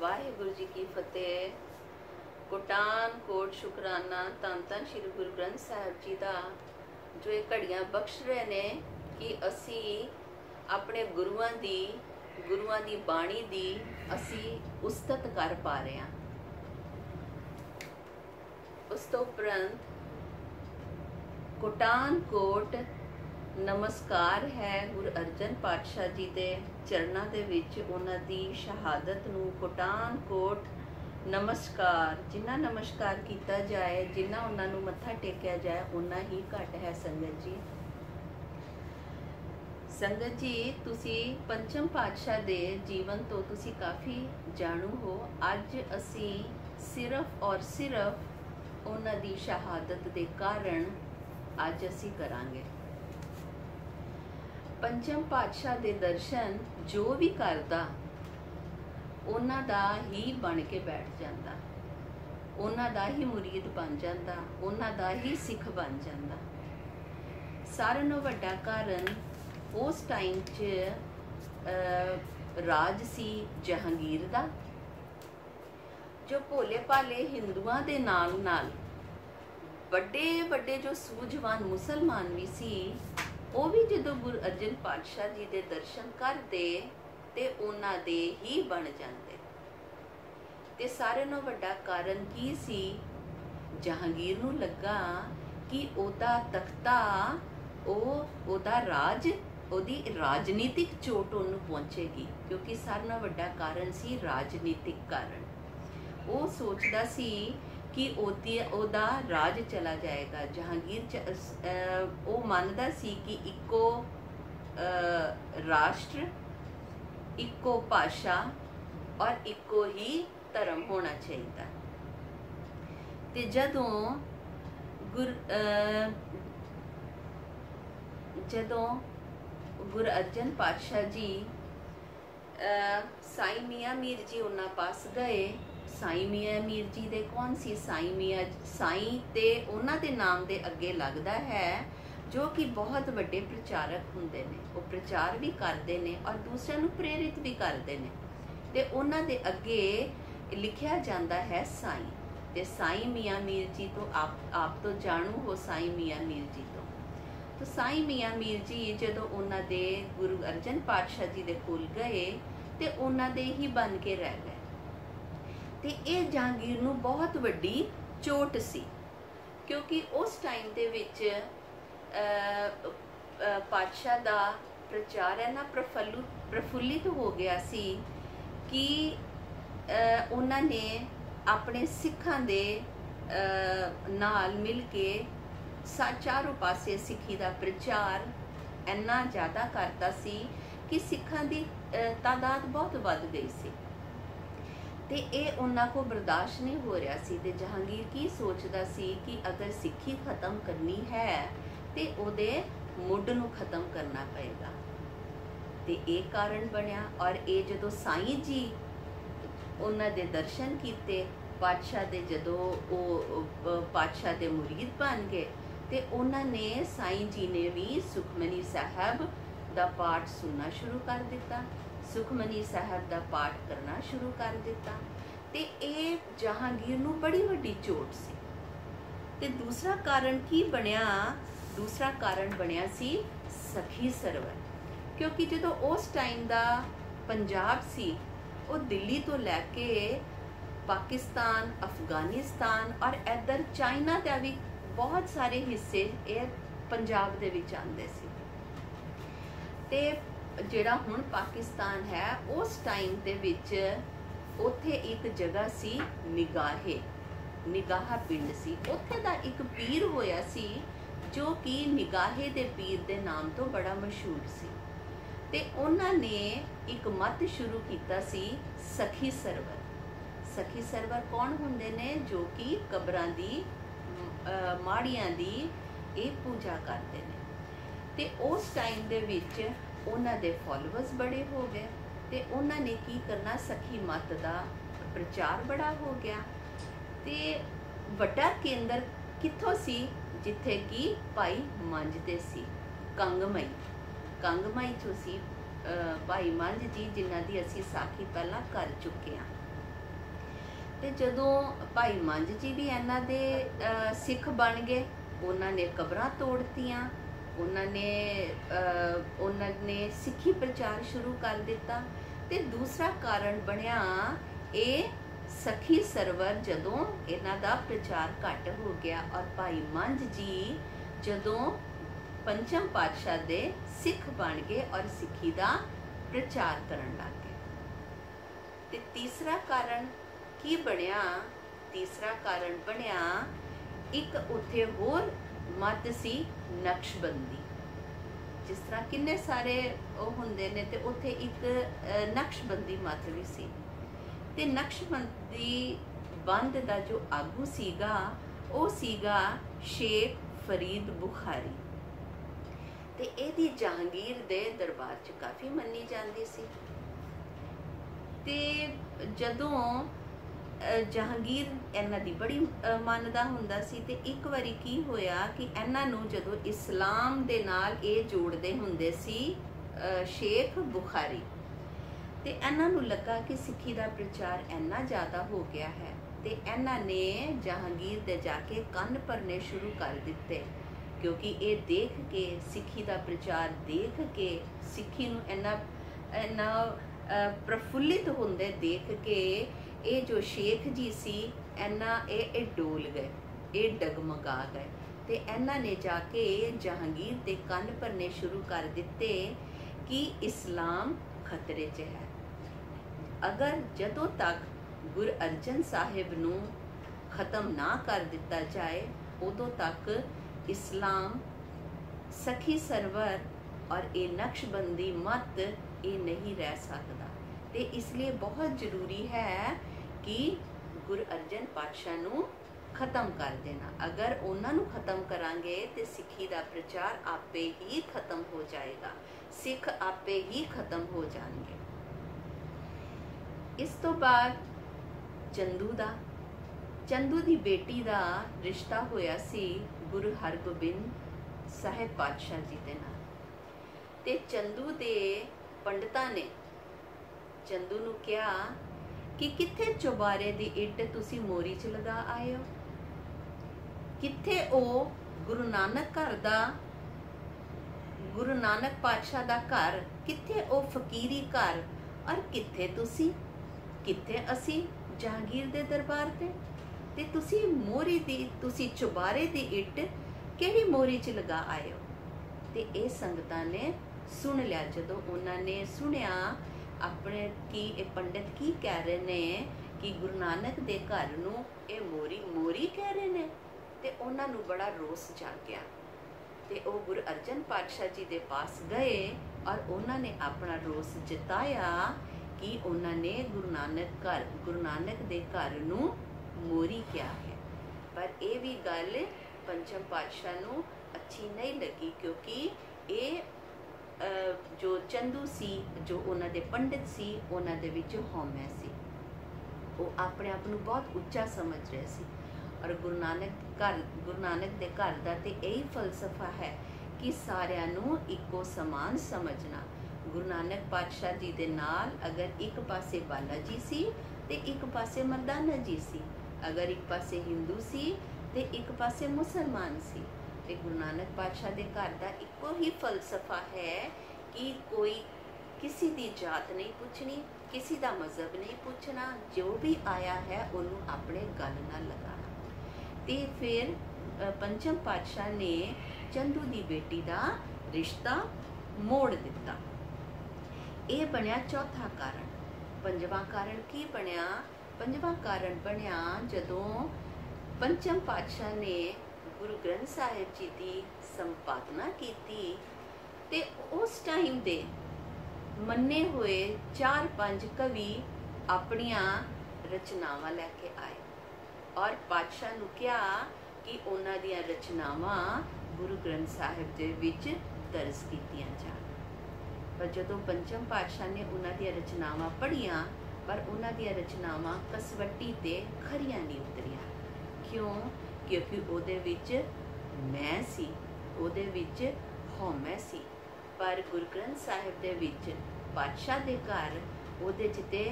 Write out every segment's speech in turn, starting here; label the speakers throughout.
Speaker 1: वाहिगुरु जी की फतेह। कोटान कोट शुकराना धन धन श्री गुरु ग्रंथ साहिब जी का जो ये घड़ियां बख्श रहे ने कि असी अपने गुरुआं दी बाणी दी असी उस्तत कर पा रहे हैं। उस तो उपरंत कोटान कोट नमस्कार है गुरु अर्जन पातशाह जी के चरणों के विच उन्हां दी शहादत नूं कोटान कोट नमस्कार। जिन्ना नमस्कार किया जाए, जिन्ना उन्हां नूं मत्था टेकिया जाए, उन्ना ही घट है। संगत जी तुसी पंचम पातशाह दे जीवन तो तुसी काफ़ी जाणू हो। अज असी सिर्फ और सिर्फ उन्हां दी शहादत दे कारण अज असी करांगे। पंचम पातशाह दे दर्शन जो भी करदा उन्हां दा ही बन के बैठ जाता, उन्हां दा ही मुरीद बन जाता, उन्हां दा ही सिख बन जाता। सारेयां नालों वड्डा कारण उस टाइम च राज सी जहांगीर दा, जो भोले भाले हिंदुआं दे नाल नाल बड़े बड़े जो सूझवान मुसलमान भी सी, वो भी जो गुरु अर्जन पातशाह जी के दर्शन करते ते उन्हां दे ही बन जाते। ते सारे नालों वड्डा कारण की सी, जहांगीर नूं लगा कि ओदा तख्ता ओदा राज ओदी राजनीतिक चोट उन्होंने पहुंचेगी, क्योंकि सारे नालों वड्डा कारण सी राजनीतिक कारण। वो सोचदा सी कि ओदा राज चला जाएगा। जहांगीर वो मानदा सी कि इको राष्ट्र, इको भाषा और इको ही धर्म होना चाहिए। ते जदों गुरु अर्जन पातशाह जी साई मियाँ मीर जी उन्हां पास गए। साई मियाँ मीर जी दे कौन सी साई ते उन्हां दे नाम दे अगे लगदा है, जो कि बहुत बड़े प्रचारक हुंदे ने। वो प्रचार भी करते हैं और दूसरों को प्रेरित भी करते हैं। ते उन्हां दे अगे लिखिया जाता है साई। ते साई मियाँ मीर जी तो आप तो जाणू हो साई मियाँ मीर जी तो साई मियाँ मीर जी जदों उन्हां दे गुरु अर्जन पातशाह जी दे कोल गए ते उन्हां दे ही बन के रह गए। ते ये जहांगीर नूं बहुत वड्डी चोट सी, क्योंकि उस टाइम दे विच पातशाह दा प्रचार है ना प्रफुल्लित हो गया सी कि उन्हां ने अपने सिखां दे नाल मिल के चारों पासे सिखी दा प्रचार इन्ना ज़्यादा करता सी कि सिखां दी तादाद बहुत वध गई सी। ते ये उन्हां को बर्दाश्त नहीं हो रहा सी। ते जहांगीर की सोचदा सी कि अगर सिक्खी खत्म करनी है तो उहदे मुੱਢ नूं खत्म करना पएगा। ते ये कारण बनया। और ये जदों साईं जी उन्हां दे दर्शन कीते पातशाह दे, जदों वो पातशाह दे मुरीद बन गए, ते उन्हां ने साईं जी ने भी सुखमनी साहब दा पाठ सुनना शुरू कर दिता, सुखमनी साहब दा पाठ करना शुरू कर दिता। ते ये जहांगीर नूं बड़ी वड्डी चोट सी। ते दूसरा कारण की बनया? दूसरा कारण बनया सी सखी सरवर। क्योंकि जो उस टाइम दा पंजाब सी, वो दिल्ली तो लैके पाकिस्तान, अफगानिस्तान और इधर चाइना का भी बहुत सारे हिस्से ये पंजाब दे विच आंदे सी। ते जिहड़ा हुण पाकिस्तान है, उस टाइम दे विच उत्थे एक जगह सी निगाह पिंड सी। उत्थे दा एक पीर होया सी जो कि निगाहे दे पीर दे नाम तो बड़ा मशहूर सी। ते उन्हां ने एक मत शुरू कीता सी सखी सरवर। सखी सरवर कौन हुंदे ने? जो कि कबरां दी माड़ियां दी ये पूजा करते हैं। ते उस टाइम दे विच उन्हां दे फॉलोअर्स बड़े हो गए। ते उन्हां ने की करना, सखी मत दा प्रचार बड़ा हो गया। ते वड्डा केंद्र कित्थों सी? जिथे कि भाई मंझते सी, कंगमई चो सी भाई मंझ जी, जिन्हां दी असी साखी पहला कर चुके हैं। ਤੇ ਜਦੋਂ ਭਾਈ ਮੰਝ ਜੀ ਵੀ ਇਹਨਾਂ ਦੇ ਸਿੱਖ ਬਣ ਗਏ, ਉਹਨਾਂ ਨੇ ਕਬਰਾਂ ਤੋੜਤੀਆਂ, ਉਹਨਾਂ ਨੇ ਸਿੱਖੀ ਪ੍ਰਚਾਰ ਸ਼ੁਰੂ ਕਰ ਦਿੱਤਾ। ਤੇ ਦੂਸਰਾ ਕਾਰਨ ਬਣਿਆ ਇਹ ਸਖੀ ਸਰਵਰ, ਜਦੋਂ ਇਹਨਾਂ ਦਾ ਪ੍ਰਚਾਰ ਘੱਟ ਹੋ ਗਿਆ ਔਰ ਭਾਈ ਮੰਝ ਜੀ ਜਦੋਂ ਪੰਚਮ ਪਾਤਸ਼ਾਹ ਦੇ ਸਿੱਖ ਬਣ ਗਏ ਔਰ ਸਿੱਖੀ ਦਾ ਪ੍ਰਚਾਰ ਕਰਨ ਲੱਗ ਗਏ। ਤੇ ਤੀਸਰਾ ਕਾਰਨ ਕੀ ਬਣਿਆ? ਤੀਸਰਾ ਕਾਰਨ ਬਣਿਆ ਇੱਕ ਉੱਥੇ ਹੋਰ ਮਤ ਸੀ ਨਕਸ਼ਬੰਦੀ। ਜਿਸ ਤਰ੍ਹਾਂ ਕਿੰਨੇ ਸਾਰੇ ਉਹ ਹੁੰਦੇ ਨੇ, ਤੇ ਉੱਥੇ ਇੱਕ ਨਕਸ਼ਬੰਦੀ ਮਤ ਵੀ ਸੀ। ਤੇ ਨਕਸ਼ਬੰਦੀ ਬੰਦ ਦਾ ਜੋ ਆਗੂ ਸੀਗਾ ਉਹ ਸੀਗਾ ਸ਼ੇਖ ਫਰੀਦ ਬੁਖਾਰੀ। ਤੇ ਇਹਦੀ ਜਹਾਂਗੀਰ ਦੇ ਦਰਬਾਰ 'ਚ ਕਾਫੀ ਮੰਨੀ ਜਾਂਦੀ ਸੀ। ਤੇ ਜਦੋਂ ਜਹਾਂਗੀਰ ਇਹਨਾਂ ਦੀ ਬੜੀ ਮੰਨਦਾ ਹੁੰਦਾ ਸੀ, ਤੇ ਇੱਕ ਵਾਰੀ ਕੀ ਹੋਇਆ ਕਿ ਇਹਨਾਂ ਨੂੰ ਜਦੋਂ ਇਸਲਾਮ ਦੇ ਨਾਲ ਇਹ ਜੋੜਦੇ ਹੁੰਦੇ ਸੀ ਸ਼ੇਖ ਬੁਖਾਰੀ, ਤੇ ਇਹਨਾਂ ਨੂੰ ਲੱਗਾ ਕਿ ਸਿੱਖੀ ਦਾ ਪ੍ਰਚਾਰ ਇੰਨਾ ਜ਼ਿਆਦਾ ਹੋ ਗਿਆ ਹੈ, ਤੇ ਇਹਨਾਂ ਨੇ ਜਹਾਂਗੀਰ ਦੇ ਜਾ ਕੇ ਕੰਨ ਭਰਨੇ ਸ਼ੁਰੂ ਕਰ ਦਿੱਤੇ। ਕਿਉਂਕਿ ਇਹ ਦੇਖ ਕੇ, ਸਿੱਖੀ ਦਾ ਪ੍ਰਚਾਰ ਦੇਖ ਕੇ, ਸਿੱਖੀ ਨੂੰ ਇੰਨਾ ਪ੍ਰਫੁੱਲਿਤ ਹੁੰਦੇ ਦੇਖ ਕੇ ਇਹ ਜੋ ਸ਼ੇਖ ਜੀ ਸੀ ਇਹ ਡੋਲ ਗਏ, ਇਹ ਡਗਮਗਾ ਗਏ। ਤੇ ਇਹਨਾਂ ਨੇ ਜਾ ਕੇ ਜਹਾਂਗੀਰ ਦੇ ਕੰਨ ਭਰਨੇ ਸ਼ੁਰੂ ਕਰ ਦਿੱਤੇ ਕਿ ਇਸਲਾਮ ਖਤਰੇ 'ਚ ਹੈ। ਅਗਰ ਜਦੋਂ ਤੱਕ ਗੁਰੂ ਅਰਜਨ ਸਾਹਿਬ ਨੂੰ ਖਤਮ ਨਾ ਕਰ ਦਿੱਤਾ ਜਾਏ, ਉਦੋਂ ਤੱਕ ਇਸਲਾਮ, ਸਖੀ ਸਰਵਰ ਔਰ ਇਹ ਨਕਸ਼ਬੰਦੀ ਮਤ ਇਹ ਨਹੀਂ ਰਹਿ ਸਕਦਾ। ਤੇ ਇਸ ਲਈ ਬਹੁਤ ਜ਼ਰੂਰੀ ਹੈ ਕਿ ਗੁਰੂ ਅਰਜਨ ਪਾਤਸ਼ਾਹ ਨੂੰ ਖਤਮ ਕਰ ਦੇਣਾ। ਅਗਰ ਉਹਨਾਂ ਨੂੰ ਖਤਮ ਕਰਾਂਗੇ ਤੇ ਸਿੱਖੀ ਦਾ ਪ੍ਰਚਾਰ ਆਪੇ ਹੀ ਖਤਮ ਹੋ ਜਾਏਗਾ, ਸਿੱਖ ਆਪੇ ਹੀ ਖਤਮ ਹੋ ਜਾਣਗੇ। ਇਸ ਤੋਂ ਬਾਅਦ ਚੰਦੂ ਦੀ ਬੇਟੀ ਦਾ ਰਿਸ਼ਤਾ ਹੋਇਆ ਸੀ ਗੁਰੂ ਹਰਗੋਬਿੰਦ ਸਾਹਿਬ ਪਾਤਸ਼ਾਹ ਜੀ ਦੇ ਨਾਲ। ਤੇ ਚੰਦੂ ਦੇ ਪੰਡਤਾਂ ਨੇ ਚੰਦੂ ਨੂੰ ਕਿਹਾ ਕਿ ਕਿੱਥੇ ਚੁਬਾਰੇ ਦੀ ਇੱਟ ਤੁਸੀਂ ਮੋਰੀ 'ਚ ਲਗਾ ਆਏ ਹੋ? ਕਿੱਥੇ ਉਹ ਗੁਰੂ ਨਾਨਕ ਪਾਤਸ਼ਾਹ ਦਾ ਘਰ? ਕਿੱਥੇ ਉਹ ਫਕੀਰੀ ਘਰ? ਔਰ ਕਿੱਥੇ ਤੁਸੀਂ, ਕਿੱਥੇ ਅਸੀਂ ਜਹਾਂਗੀਰ ਦੇ ਦਰਬਾਰ ਤੇ ਤੁਸੀਂ ਚੁਬਾਰੇ ਦੀ ਇੱਟ ਕਿਹੜੀ ਮੋਰੀ 'ਚ ਲਗਾ ਆਏ ਹੋ? ਤੇ ਇਹ ਸੰਗਤਾਂ ਨੇ ਸੁਣ ਲਿਆ। ਜਦੋਂ ਉਹਨਾਂ ਨੇ ਸੁਣਿਆ ਆਪਣੇ ਕਿ ਇਹ ਪੰਡਿਤ ਕੀ ਕਹਿ ਰਹੇ ਨੇ ਕਿ ਗੁਰੂ ਨਾਨਕ ਦੇ ਘਰ ਨੂੰ ਇਹ ਮੋਰੀ ਕਹਿ ਰਹੇ ਨੇ, ਤੇ ਉਹਨਾਂ ਨੂੰ ਬੜਾ ਰੋਸ ਜਾਗਿਆ। ਤੇ ਉਹ ਗੁਰੂ ਅਰਜਨ ਪਾਤਸ਼ਾਹ ਜੀ ਦੇ ਪਾਸ ਗਏ ਔਰ ਉਹਨਾਂ ਨੇ ਆਪਣਾ ਰੋਸ ਜਤਾਇਆ ਕਿ ਉਹਨਾਂ ਨੇ ਗੁਰੂ ਨਾਨਕ ਦੇ ਘਰ ਨੂੰ ਮੋਰੀ ਕਿਹਾ ਹੈ। ਪਰ ਇਹ ਵੀ ਗੱਲ ਪੰਚਮ ਪਾਤਸ਼ਾਹ ਨੂੰ ਅੱਛੀ ਨਹੀਂ ਲੱਗੀ, ਕਿਉਂਕਿ ਇਹ ਜੋ ਚੰਦੂ ਸੀ, ਜੋ ਉਹਨਾਂ ਦੇ ਪੰਡਿਤ ਸੀ, ਉਹਨਾਂ ਦੇ ਵਿੱਚ ਹਉਮੈ ਸੀ। ਉਹ ਆਪਣੇ ਆਪ ਨੂੰ ਬਹੁਤ ਉੱਚਾ ਸਮਝ ਰਹੇ ਸੀ। ਔਰ ਗੁਰੂ ਨਾਨਕ ਦੇ ਘਰ ਦਾ ਤੇ ਇਹੀ ਫਲਸਫਾ ਹੈ ਕਿ ਸਾਰਿਆਂ ਨੂੰ ਇੱਕੋ ਸਮਾਨ ਸਮਝਣਾ। ਗੁਰੂ ਨਾਨਕ ਪਾਤਸ਼ਾਹ ਜੀ ਦੇ ਨਾਲ ਅਗਰ ਇੱਕ ਪਾਸੇ ਬਾਲਾ ਜੀ ਸੀ ਤੇ ਇੱਕ ਪਾਸੇ ਮਰਦਾਨਾ ਜੀ ਸੀ, ਅਗਰ ਇੱਕ ਪਾਸੇ ਹਿੰਦੂ ਸੀ ਤੇ ਇੱਕ ਪਾਸੇ ਮੁਸਲਮਾਨ ਸੀ। ਤੇ ਗੁਰੂ ਨਾਨਕ ਪਾਤਸ਼ਾਹ ਦੇ ਘਰ ਦਾ ਇੱਕੋ ਹੀ ਫਲਸਫਾ ਹੈ ਕਿ ਕੋਈ ਕਿਸੇ ਦੀ ਜਾਤ ਨਹੀਂ ਪੁੱਛਣੀ, ਕਿਸੇ ਦਾ ਮਜ਼ਹਬ ਨਹੀਂ ਪੁੱਛਣਾ, ਜੋ ਵੀ ਆਇਆ ਹੈ ਉਹਨੂੰ ਆਪਣੇ ਗਲ ਨਾਲ ਲਗਾਉਣਾ। ਤੇ ਫਿਰ ਪੰਚਮ ਪਾਤਸ਼ਾਹ ਨੇ ਚੰਦੂ ਦੀ ਬੇਟੀ ਦਾ ਰਿਸ਼ਤਾ ਮੋੜ ਦਿੱਤਾ। ਇਹ ਬਣਿਆ ਚੌਥਾ ਕਾਰਨ। ਪੰਜਵਾਂ ਕਾਰਨ ਕੀ ਬਣਿਆ? ਪੰਜਵਾਂ ਕਾਰਨ ਬਣਿਆ ਜਦੋਂ ਪੰਚਮ ਪਾਤਸ਼ਾਹ ਨੇ ਗੁਰੂ ਗ੍ਰੰਥ ਸਾਹਿਬ ਜੀ ਦੀ ਸੰਪਾਦਨਾ ਕੀਤੀ ਤੇ ਉਸ ਟਾਈਮ ਦੇ ਮੰਨੇ ਹੋਏ 4-5 ਕਵੀ ਆਪਣੀਆਂ ਰਚਨਾਵਾਂ ਲੈ ਕੇ ਆਏ ਔਰ ਪਾਤਸ਼ਾਹ ਨੂੰ ਕਿਹਾ ਕਿ ਉਹਨਾਂ ਦੀਆਂ ਰਚਨਾਵਾਂ ਗੁਰੂ ਗ੍ਰੰਥ ਸਾਹਿਬ ਦੇ ਵਿੱਚ ਦਰਜ ਕੀਤੀਆਂ ਜਾਣ। ਪਰ ਜਦੋਂ ਪੰਚਮ ਪਾਤਸ਼ਾਹ ਨੇ ਉਹਨਾਂ ਦੀਆਂ ਰਚਨਾਵਾਂ ਪੜ੍ਹੀਆਂ, ਪਰ ਉਹਨਾਂ ਦੀਆਂ ਰਚਨਾਵਾਂ ਕਸਵੱਟੀ ਤੇ ਖਰੀਆਂ ਨਹੀਂ ਉਤਰੀਆਂ। ਕਿਉਂ? ਕਿਉਂਕਿ ਉਹਦੇ ਵਿੱਚ ਮੈਂ ਸੀ, ਉਹਦੇ ਵਿੱਚ ਹਉਮੈ ਸੀ। ਪਰ ਗੁਰੂ ਗ੍ਰੰਥ ਸਾਹਿਬ ਦੇ ਵਿੱਚ ਪਾਤਸ਼ਾਹ ਦੇ ਘਰ ਉਹਦੇ 'ਚ ਤੇ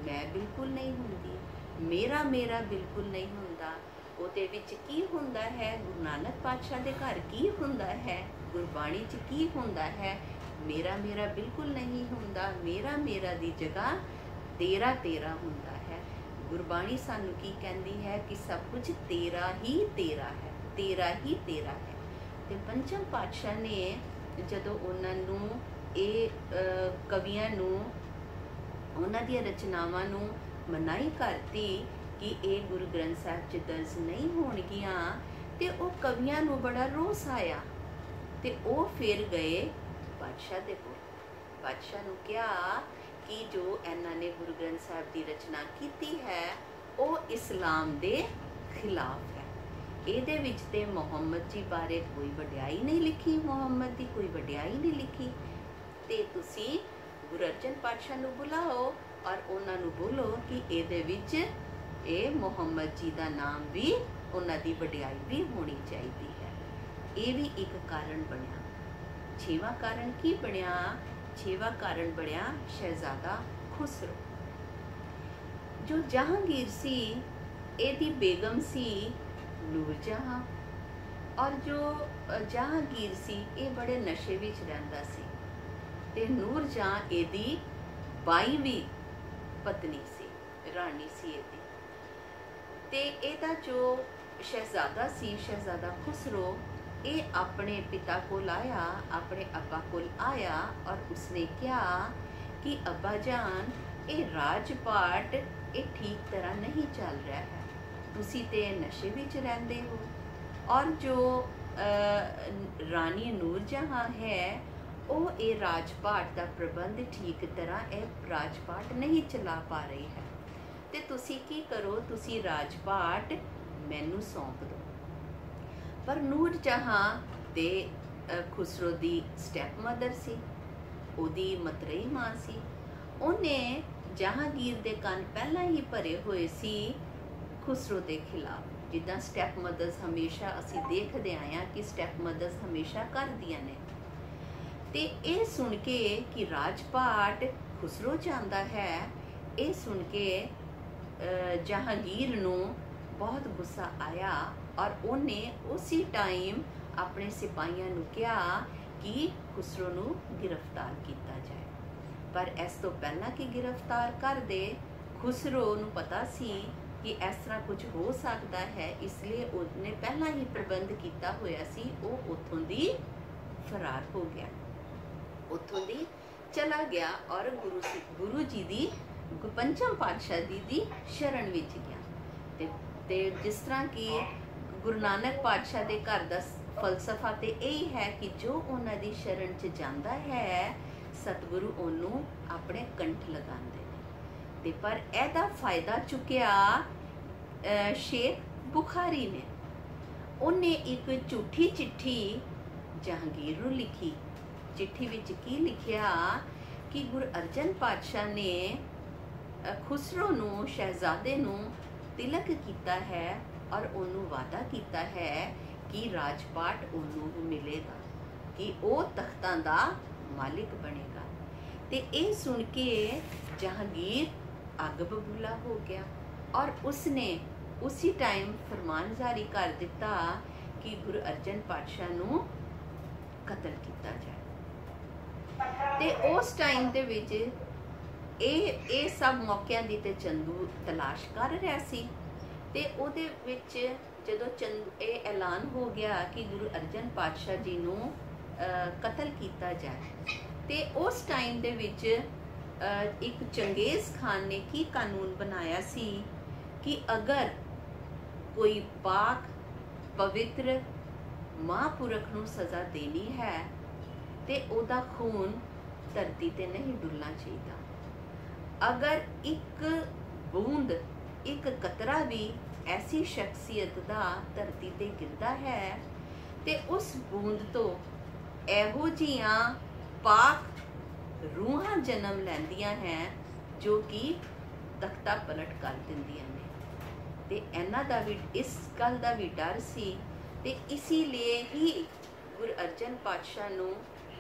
Speaker 1: ਮੈਂ ਬਿਲਕੁਲ ਨਹੀਂ ਹੁੰਦੀ। मेरा मेरा बिल्कुल नहीं हुंदा। ਉਹਦੇ ਵਿੱਚ ਕੀ ਹੁੰਦਾ ਹੈ, ਗੁਰੂ ਨਾਨਕ ਪਾਤਸ਼ਾਹ ਦੇ ਘਰ ਕੀ ਹੁੰਦਾ ਹੈ, ਗੁਰਬਾਣੀ 'ਚ ਕੀ ਹੁੰਦਾ ਹੈ, ਮੇਰਾ ਮੇਰਾ ਬਿਲਕੁਲ ਨਹੀਂ ਹੁੰਦਾ। ਮੇਰਾ ਮੇਰਾ ਦੀ ਜਗ੍ਹਾ ਤੇਰਾ ਤੇਰਾ ਹੁੰਦਾ ਹੈ। ਗੁਰਬਾਣੀ ਸਾਨੂੰ ਕੀ ਕਹਿੰਦੀ ਹੈ ਕਿ ਸਭ ਕੁਝ ਤੇਰਾ ਹੀ ਤੇਰਾ ਹੈ, ਤੇਰਾ ਹੀ ਤੇਰਾ ਹੈ। ਤੇ ਪੰਚਮ ਪਾਤਸ਼ਾਹ ਨੇ ਜਦੋਂ ਉਹਨਾਂ ਨੂੰ ਇਹ ਕਵੀਆਂ ਨੂੰ ਉਹਨਾਂ ਦੀਆਂ ਰਚਨਾਵਾਂ ਨੂੰ ਮਨਾਹੀ ਕਰਤੀ कि ये गुरु ग्रंथ साहब च दर्ज नहीं होणगियां, ते वो कवियां नूं बड़ा रोस आया। ते वो फिर गए बादशाह दे कोल। बादशाह नूं कहा कि जो इन्हां ने गुरु ग्रंथ साहब की रचना की है वो इस्लाम दे खिलाफ है। ਇਹਦੇ ਵਿੱਚ ਤੇ ਮੁਹੰਮਦ ਜੀ ਬਾਰੇ ਕੋਈ ਵਡਿਆਈ ਨਹੀਂ ਲਿਖੀ, ਮੁਹੰਮਦ ਦੀ ਕੋਈ ਵਡਿਆਈ ਨਹੀਂ ਲਿਖੀ। ਤੇ ਤੁਸੀਂ ਗੁਰੂ ਅਰਜਨ ਪਾਤਸ਼ਾਹ ਨੂੰ ਬੁਲਾਓ ਔਰ ਉਹਨਾਂ ਨੂੰ ਬੋਲੋ ਕਿ ਇਹਦੇ ਵਿੱਚ ਇਹ ਮੁਹੰਮਦ ਜੀ ਦਾ ਨਾਮ ਵੀ, ਉਹਨਾਂ ਦੀ ਵਡਿਆਈ ਵੀ ਹੋਣੀ ਚਾਹੀਦੀ ਹੈ। ਇਹ ਵੀ ਇੱਕ ਕਾਰਨ ਬਣਿਆ। ਛੇਵਾਂ ਕਾਰਨ ਕੀ ਬਣਿਆ? ਛੇਵਾਂ ਕਾਰਨ ਬਣਿਆ ਸ਼ਹਿਜ਼ਾਦਾ ਖੁਸਰੋ। ਜੋ ਜਹਾਂਗੀਰ ਸੀ ਇਹਦੀ ਬੇਗਮ ਸੀ ਨੂਰਜਹਾਂ, ਔਰ ਜੋ ਜਹਾਂਗੀਰ ਸੀ ਇਹ ਬੜੇ ਨਸ਼ੇ ਵਿੱਚ ਰਹਿੰਦਾ ਸੀ ਤੇ ਨੂਰਜਹਾਂ ਇਹਦੀ 22ਵੀਂ ਪਤਨੀ ਸੀ, ਰਾਣੀ ਸੀ ਇਹਦੀ। ਤੇ ਇਹਦਾ ਜੋ ਸ਼ਹਿਜ਼ਾਦਾ ਸੀ, ਸ਼ਹਿਜ਼ਾਦਾ ਖੁਸਰੋ, ਇਹ ਆਪਣੇ ਪਿਤਾ ਕੋਲ ਆਇਆ, ਆਪਣੇ ਅੱਬਾ ਕੋਲ ਆਇਆ ਔਰ ਉਸਨੇ ਕਿਹਾ ਕਿ ਅੱਬਾ ਜਾਨ ਇਹ ਰਾਜਪਾਟ ਇਹ ਠੀਕ ਤਰ੍ਹਾਂ ਨਹੀਂ ਚੱਲ ਰਿਹਾ ਹੈ। ਤੁਸੀਂ ਤੇ ਨਸ਼ੇ ਵਿੱਚ ਰਹਿੰਦੇ ਹੋ ਔਰ ਜੋ ਰਾਣੀ ਨੂਰਜਹਾਂ ਹੈ ਉਹ ਇਹ ਰਾਜਪਾਟ ਦਾ ਪ੍ਰਬੰਧ ਠੀਕ ਤਰ੍ਹਾਂ ਇਹ ਰਾਜਪਾਟ ਨਹੀਂ ਚਲਾ ਪਾ ਰਹੀ ਹੈ। ਤੇ ਤੁਸੀਂ ਕੀ ਕਰੋ, ਤੁਸੀਂ ਰਾਜਪਾਟ ਮੈਨੂੰ ਸੌਂਪ ਦਿਓ। ਪਰ ਨੂਰਜਹਾਂ ਦੇ ਖੁਸਰੋ ਦੀ ਸਟੈਪ ਮਦਰ ਸੀ, ਉਹਦੀ ਮਤਰੇਈ ਮਾਂ ਸੀ। ਉਹਨੇ ਜਹਾਂਗੀਰ ਦੇ ਕੰਨ ਪਹਿਲਾਂ ਹੀ ਭਰੇ ਹੋਏ ਸੀ ਖੁਸਰੋ ਦੇ ਖਿਲਾਫ। ਜਿੱਦਾਂ ਸਟੈਪ ਮਦਰਸ ਹਮੇਸ਼ਾ ਅਸੀਂ ਦੇਖਦੇ ਆਏ ਹਾਂ ਕਿ ਸਟੈਪ ਮਦਰਸ ਹਮੇਸ਼ਾ ਕਰਦੀਆਂ ਨੇ। ਤੇ ਇਹ ਸੁਣ ਕੇ ਕਿ ਰਾਜਪਾਟ ਖੁਸਰੋ ਚਾਹੁੰਦਾ ਹੈ, ਇਹ ਸੁਣ ਕੇ ਜਹਾਂਗੀਰ ਨੂੰ ਬਹੁਤ ਗੁੱਸਾ ਆਇਆ ਔਰ ਉਹਨੇ ਉਸੇ ਟਾਈਮ ਆਪਣੇ ਸਿਪਾਹੀਆਂ ਨੂੰ ਕਿਹਾ ਕਿ ਖੁਸਰੋ ਨੂੰ ਗ੍ਰਿਫਤਾਰ ਕੀਤਾ ਜਾਏ। ਪਰ ਇਸ ਤੋਂ ਪਹਿਲਾਂ ਕਿ ਗ੍ਰਿਫਤਾਰ ਕਰ ਦੇ, ਖੁਸਰੋ ਨੂੰ ਪਤਾ ਸੀ ਕਿ ਇਸ ਤਰ੍ਹਾਂ ਕੁਝ ਹੋ ਸਕਦਾ ਹੈ, ਇਸ ਲਈ ਉਹਨੇ ਪਹਿਲਾਂ ਹੀ ਪ੍ਰਬੰਧ ਕੀਤਾ ਹੋਇਆ ਸੀ। ਉਹ ਉੱਥੋਂ ਦੀ ਫਰਾਰ ਹੋ ਗਿਆ, ਉੱਥੋਂ ਦੀ ਚਲਾ ਗਿਆ ਔਰ ਗੁਰੂ ਜੀ ਦੀ ਪੰਚਮ ਪਾਤਸ਼ਾਹ ਦੀ ਸ਼ਰਨ ਵਿੱਚ ਗਿਆ। ਤੇ ਜਿਸ ਤਰ੍ਹਾਂ ਕਿ ਗੁਰੂ ਨਾਨਕ ਪਾਤਸ਼ਾਹ ਦੇ ਘਰ ਦਾ ਫਲਸਫਾ ਤੇ ਇਹ ਹੈ ਕਿ ਜੋ ਉਹਨਾਂ ਦੀ ਸ਼ਰਨ 'ਚ ਜਾਂਦਾ ਹੈ ਸਤਿਗੁਰੂ ਉਹਨੂੰ ਆਪਣੇ ਕੰਠ ਲਗਾਉਂਦੇ ਨੇ। ਤੇ ਪਰ ਇਹਦਾ ਫਾਇਦਾ ਚੁੱਕਿਆ ਸ਼ੇਖ ਬੁਖਾਰੀ ਨੇ। ਉਹਨੇ ਇੱਕ ਝੂਠੀ ਚਿੱਠੀ ਜਹਾਂਗੀਰ ਨੂੰ ਲਿਖੀ। ਚਿੱਠੀ ਵਿੱਚ ਕੀ ਲਿਖਿਆ ਕਿ ਗੁਰੂ ਅਰਜਨ ਪਾਤਸ਼ਾਹ ਨੇ ਖੁਸਰੋ ਨੂੰ, ਸ਼ਹਿਜ਼ਾਦੇ ਨੂੰ ਤਿਲਕ ਕੀਤਾ ਹੈ ਔਰ ਉਹਨੂੰ ਵਾਅਦਾ ਕੀਤਾ ਹੈ ਕਿ ਰਾਜਪਾਟ ਉਹਨੂੰ ਮਿਲੇਗਾ, ਕਿ ਉਹ ਤਖਤਾਂ ਦਾ ਮਾਲਿਕ ਬਣੇਗਾ। ਤੇ ਇਹ ਸੁਣ ਕੇ ਜਹਾਂਗੀਰ ਅੱਗ ਬਬੂਲਾ ਹੋ ਗਿਆ ਔਰ ਉਸਨੇ ਉसी टाइम फरमान जारी कर दिता कि गुरु अर्जन पातशाह नूं कतल किया जाए। ते उस टाइम दे विच ये सब मौक़िਆਂ ਦੀ ते चंदू तलाश कर रहा सी। ते उहदे विच जदों ये ऐलान हो गया कि गुरु अर्जन पातशाह जी नूं कतल किया जाए, ते उस टाइम दे विच एक चंगेज़ खान ने की कानून बनाया सी कि अगर कोई पाक पवित्र महापुरख नूं सज़ा देनी है तो उहदा खून धरती ते नहीं डुलना चाहिए। अगर एक बूंद एक कतरा भी ऐसी शख्सियत दा धरती ते गिरदा है तो उस बूंद तो एहो जिहियां पाक रूहां जन्म लैंदियां हैं जो कि तख्ता पलट कर दिंदियां ने। ते इन्हां दा भी इस गल का भी डर सी ते इसीलिए ही गुरु अर्जन पातशाह नूं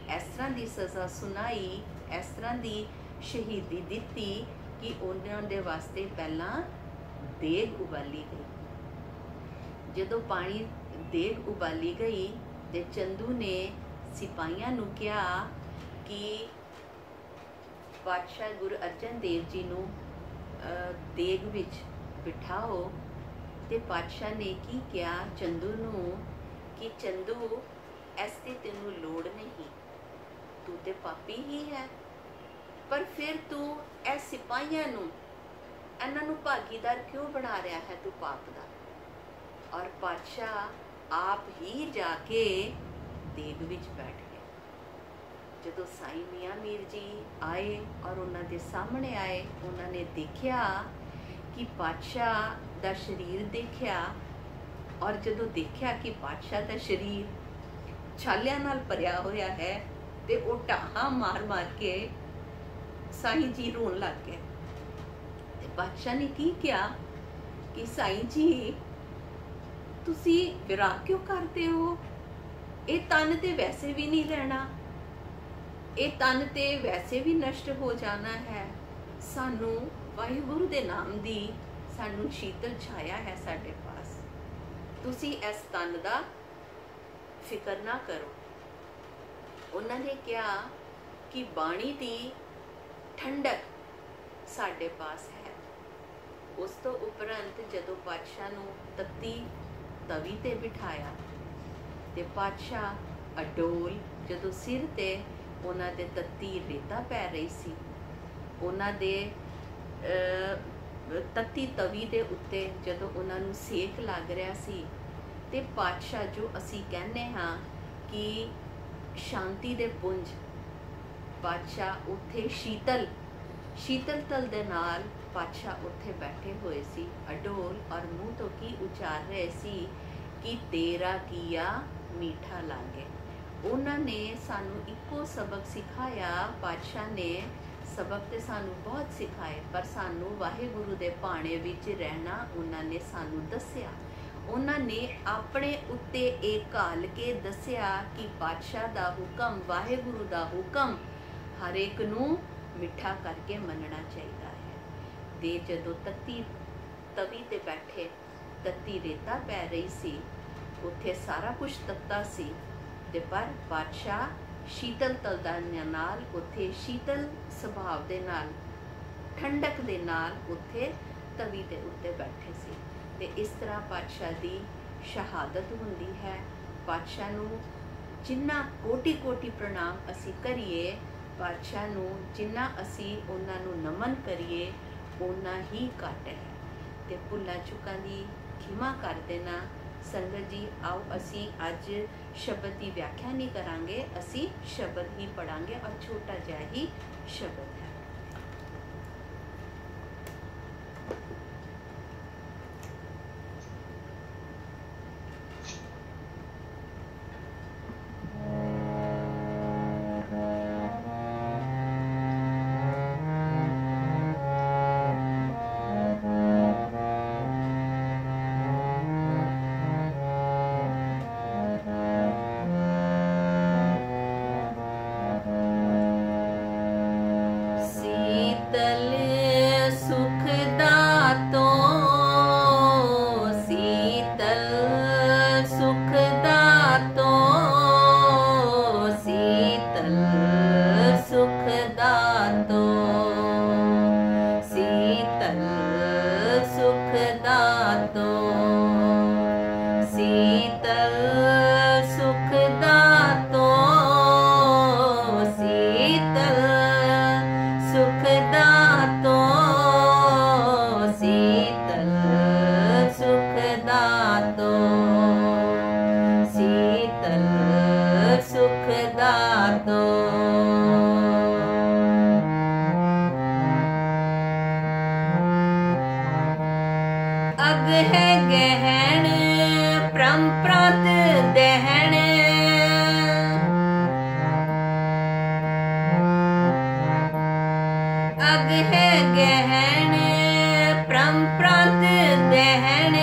Speaker 1: इस तरह की सज़ा सुनाई, इस तरह की शहीदी दिती कि उन्हां दे वास्ते पहला ਦੇਗ ਉਬਾਲੀ ਗਈ। ਜਦੋਂ ਪਾਣੀ ਦੇਗ ਉਬਾਲੀ ਗਈ ਤੇ ਚੰਦੂ ਨੇ ਸਿਪਾਹੀਆਂ ਨੂੰ ਕਿਹਾ ਕਿ ਪਾਤਸ਼ਾਹ ਗੁਰੂ ਅਰਜਨ ਦੇਵ ਜੀ ਨੂੰ ਦੇਗ ਵਿੱਚ ਬਿਠਾਓ। ਤੇ ਪਾਤਸ਼ਾਹ ਨੇ ਕੀ ਕਿਹਾ ਚੰਦੂ ਨੂੰ ਕਿ ਚੰਦੂ, ਇਸ ਦੀ ਤੈਨੂੰ ਲੋੜ ਨਹੀਂ, ਤੂੰ ਤੇ ਪਾਪੀ ਹੀ ਹੈ, ਪਰ ਫਿਰ ਤੂੰ ਇਹ ਸਿਪਾਹੀਆਂ ਨੂੰ, ਇਹਨਾਂ ਨੂੰ ਭਾਗੀਦਾਰ ਕਿਉਂ ਬਣਾ ਰਿਹਾ ਹੈ ਤੂੰ ਪਾਪ ਦਾ। ਔਰ ਪਾਤਸ਼ਾਹ ਆਪ ਹੀ ਜਾ ਕੇ ਦੇਗ ਵਿੱਚ ਬੈਠ ਗਏ। ਜਦੋਂ ਸਾਈਂ ਮੀਆਂ ਮੀਰ ਜੀ ਆਏ ਔਰ ਉਹਨਾਂ ਦੇ ਸਾਹਮਣੇ ਆਏ, ਉਹਨਾਂ ਨੇ ਦੇਖਿਆ ਕਿ ਪਾਤਸ਼ਾਹ ਦਾ ਸਰੀਰ ਦੇਖਿਆ, ਔਰ ਜਦੋਂ ਦੇਖਿਆ ਕਿ ਪਾਤਸ਼ਾਹ ਦਾ ਸਰੀਰ ਛਾਲਿਆਂ ਨਾਲ ਭਰਿਆ ਹੋਇਆ ਹੈ ਤੇ ਉਹ ਢਾਹਾਂ ਮਾਰ ਮਾਰ ਕੇ ਸਾਈਂ ਜੀ ਰੋਣ ਲੱਗ ਗਏ। ਤੇ ਪਾਤਸ਼ਾਹ ਨੇ ਕੀ ਕਿਹਾ ਕਿ ਸਾਈਂ ਜੀ, ਤੁਸੀਂ ਵਿਰਾਗ ਕਿਉਂ ਕਰਦੇ ਹੋ? ਇਹ ਤਨ ਤੇ ਵੈਸੇ ਵੀ ਨਹੀਂ ਰਹਿਣਾ, ਇਹ ਤਨ ਤੇ ਵੈਸੇ ਵੀ ਨਸ਼ਟ ਹੋ ਜਾਣਾ ਹੈ। ਸਾਨੂੰ ਵਾਹਿਗੁਰੂ ਦੇ ਨਾਮ ਦੀ ਸਾਨੂੰ ਸ਼ੀਤਲ ਛਾਇਆ ਹੈ ਸਾਡੇ ਪਾਸ, ਤੁਸੀਂ ਇਸ ਤਨ ਦਾ ਫਿਕਰ ਨਾ ਕਰੋ। ਉਹਨਾਂ ਨੇ ਕਿਹਾ ਕਿ ਬਾਣੀ ਦੀ ਠੰਡਕ ਸਾਡੇ ਪਾਸ ਹੈ। ਉਸ ਤੋਂ ਉਪਰੰਤ ਜਦੋਂ ਪਾਤਸ਼ਾਹ ਨੂੰ ਤੱਤੀ ਤਵੀ ਤੇ ਬਿਠਾਇਆ ਤੇ ਪਾਤਸ਼ਾਹ ਅਡੋਲ, ਜਦੋਂ ਸਿਰ ਤੇ ਉਹਨਾਂ ਦੇ ਤੱਤੀ ਰੇਤਾ ਪੈ ਰਹੀ ਸੀ, ਉਹਨਾਂ ਦੇ ਤੱਤੀ ਤਵੀ ਦੇ ਉੱਤੇ ਜਦੋਂ ਉਹਨਾਂ ਨੂੰ ਸੇਕ ਲੱਗ ਰਿਹਾ ਸੀ, ਤੇ ਪਾਤਸ਼ਾਹ, ਜੋ ਅਸੀਂ ਕਹਿੰਦੇ ਹਾਂ ਕਿ ਸ਼ਾਂਤੀ ਦੇ ਪੁੰਜ, ਪਾਤਸ਼ਾਹ ਉੱਥੇ ਸ਼ੀਤਲ ਤਲ ਦੇ ਨਾਲ ਪਾਤਸ਼ਾਹ ਉੱਥੇ ਬੈਠੇ ਹੋਏ ਸੀ ਅਡੋਲ, ਔਰ ਮੂੰਹ ਤੋਂ ਕੀ ਉਚਾਰ ਰਹੇ ਸੀ ਕਿ ਤੇਰਾ ਕੀਆ ਮੀਠਾ ਲਾਗੇ। ਉਹਨਾਂ ਨੇ ਸਾਨੂੰ ਇੱਕੋ ਸਬਕ ਸਿਖਾਇਆ। ਪਾਤਸ਼ਾਹ ਨੇ ਸਬਕ ਤੇ ਸਾਨੂੰ ਬਹੁਤ ਸਿਖਾਏ, ਪਰ ਸਾਨੂੰ ਵਾਹਿਗੁਰੂ ਦੇ ਭਾਣੇ ਵਿੱਚ ਰਹਿਣਾ ਉਹਨਾਂ ਨੇ ਸਾਨੂੰ ਦੱਸਿਆ। ਉਹਨਾਂ ਨੇ ਆਪਣੇ ਉੱਤੇ ਇਹ ਘਾਲ ਕੇ ਦੱਸਿਆ ਕਿ ਪਾਤਸ਼ਾਹ ਦਾ ਹੁਕਮ, ਵਾਹਿਗੁਰੂ ਦਾ ਹੁਕਮ ਹਰ ਇੱਕ ਨੂੰ ਮਿੱਠਾ ਕਰਕੇ ਮੰਨਣਾ ਚਾਹੀਦਾ ਹੈ। ਤੇ ਜਦੋਂ ਤੱਤੀ ਤਵੀ ਤੇ ਬੈਠੇ, ਤੱਤੀ ਰੇਤਾ ਪੈ ਰਹੀ ਸੀ, ਉੱਥੇ ਸਾਰਾ ਕੁਝ ਤੱਤਾ ਸੀ, ਤੇ ਪਰ ਪਾਤਸ਼ਾਹ ਸ਼ੀਤਲ ਤਲਦਾ ਨਾਲ, ਉੱਥੇ ਸ਼ੀਤਲ ਸੁਭਾਅ ਦੇ ਨਾਲ, ਠੰਡਕ ਦੇ ਨਾਲ ਉੱਥੇ ਤਵੀ ਦੇ ਉੱਤੇ ਬੈਠੇ ਸੀ। ਤੇ ਇਸ ਤਰ੍ਹਾਂ ਪਾਤਸ਼ਾਹ ਦੀ ਸ਼ਹਾਦਤ ਹੁੰਦੀ ਹੈ। ਪਾਤਸ਼ਾਹ ਨੂੰ ਜਿੰਨਾ ਕੋਟੀ ਪ੍ਰਣਾਮ ਅਸੀਂ ਕਰੀਏ, ਪਾਤਸ਼ਾਹ ਨੂੰ ਜਿੰਨਾ ਅਸੀਂ ਉਹਨਾਂ ਨੂੰ ਨਮਨ ਕਰੀਏ, ਓਨਾ ਹੀ ਘੱਟ ਹੈ। ਤੇ ਭੁੱਲਾਂ ਚੁੱਕਾਂ ਦੀ ਖਿਮਾ ਕਰ ਦੇਣਾ। ਸੰਗਤ ਜੀ, ਆਓ ਅਸੀਂ ਅੱਜ ਸ਼ਬਦ ਦੀ ਵਿਆਖਿਆ ਨਹੀਂ ਕਰਾਂਗੇ, ਅਸੀਂ ਸ਼ਬਦ ਹੀ ਪੜਾਂਗੇ, ਔਰ ਛੋਟਾ ਜਿਹਾ ਹੀ ਸ਼ਬਦ ਹੈ। ਅਗ ਹੈ ਗਹਿਣ ਪ੍ਰੰਪ੍ਰਤ ਦਹਿਣ, ਅਗ ਹੈ ਗਹਿਣ ਪ੍ਰੰਪ੍ਰਤ ਦਹਿਣ,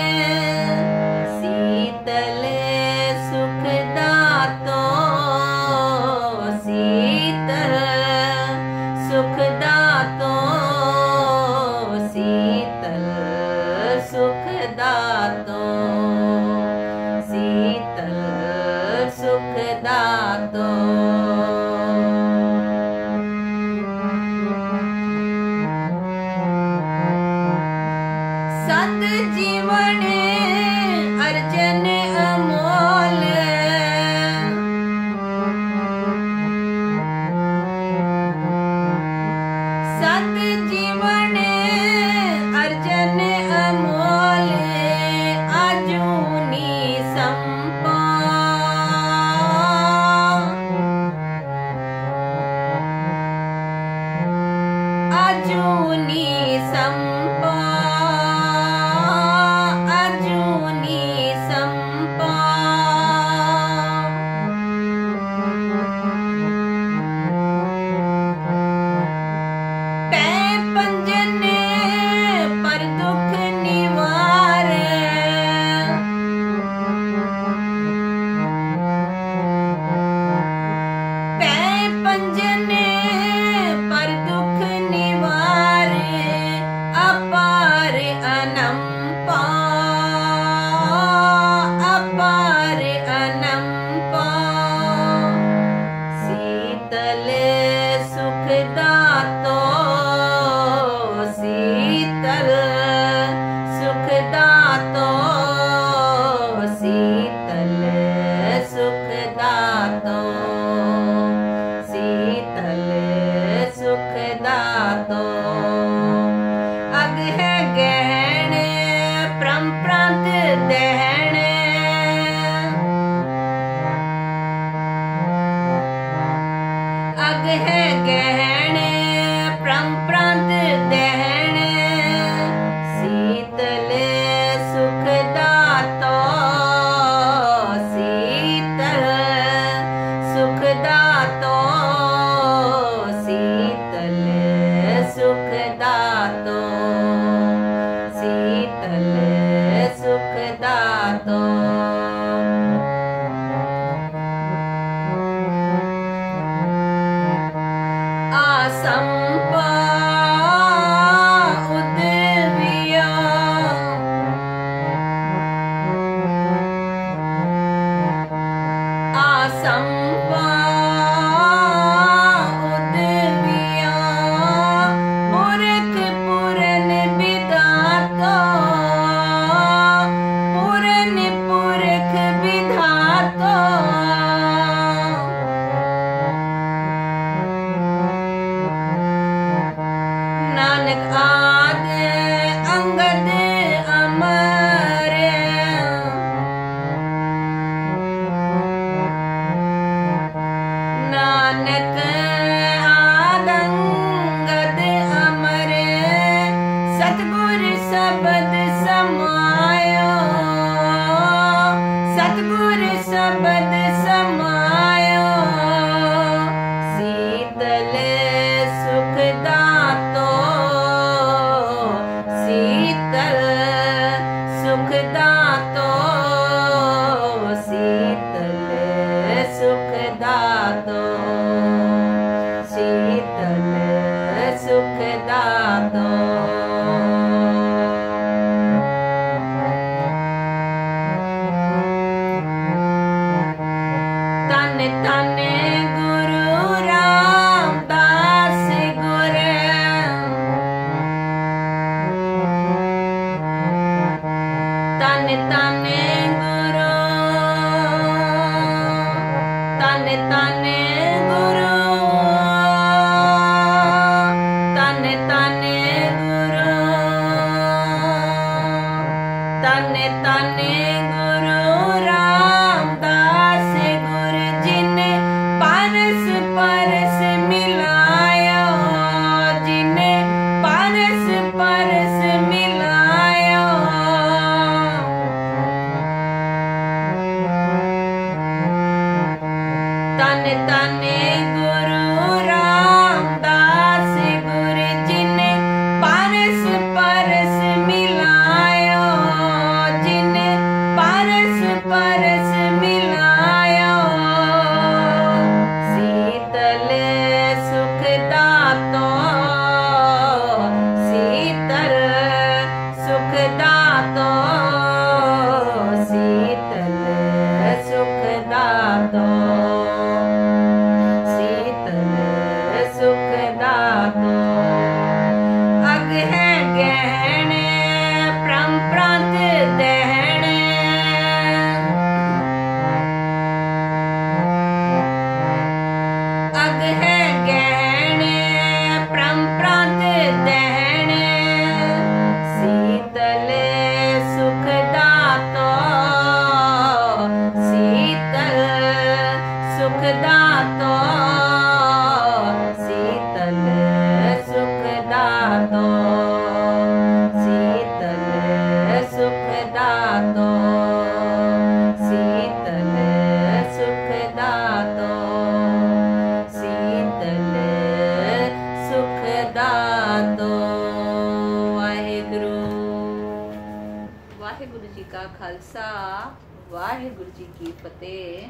Speaker 1: ਸੀਤਲ ਸੁਖ ਦਾਤੋ, ਸੀਤਲ ਸੁਖ ਦਾਤੋ, ਸੀਤਲ दातो, शीतल सुख दातो। सत जीवन अर्जन अमोल, सत जीवन अर्जन अमोल, आजूनी संपा, आजूनी संपा, आजूनी संपा। पै पंजन पर दुख निवारे, पै पंजन पर दुख निवारे, अपार अनंपा, अपार अनंपा। शीतल सुख दातो, शीतल सुख दातो, शीतल सुख दातो, शीतल सुख दातो। अग है गहन परम प्रांत दहन, अग है गहन परम प्रांत दहन, शीतल सुख दातो, शीतल सुख दातो, शीतल सुख दातो, शीतल सुख दातो। आसंपा उद्विया, आसंपा उद्विया, पुरख पूरन विधातो, पूरन पुरख विधातो। नानक आद अंगद अमर, नानक आद अंगद अमर, सतगुर शब्द समायो, सतगुर शब्द समायो। शीतल सुख दातो, शीतल सुख दातो, शीतल सुख दातो, शीतल सुख दातो। तन तन गुरु रामदास गुर, तन तन गुरु, तन तन गुरु, तन तन गुरु, तन तन गुरु रामदास गुर, जिन परस परस मिलायो, जिन परस परस मिलायो। तन तन गुरु रामदास गुर, जिन परस परस मिलायो, जिन वाहिगुरु जी का खालसा वाहिगुरु जी की फतेह।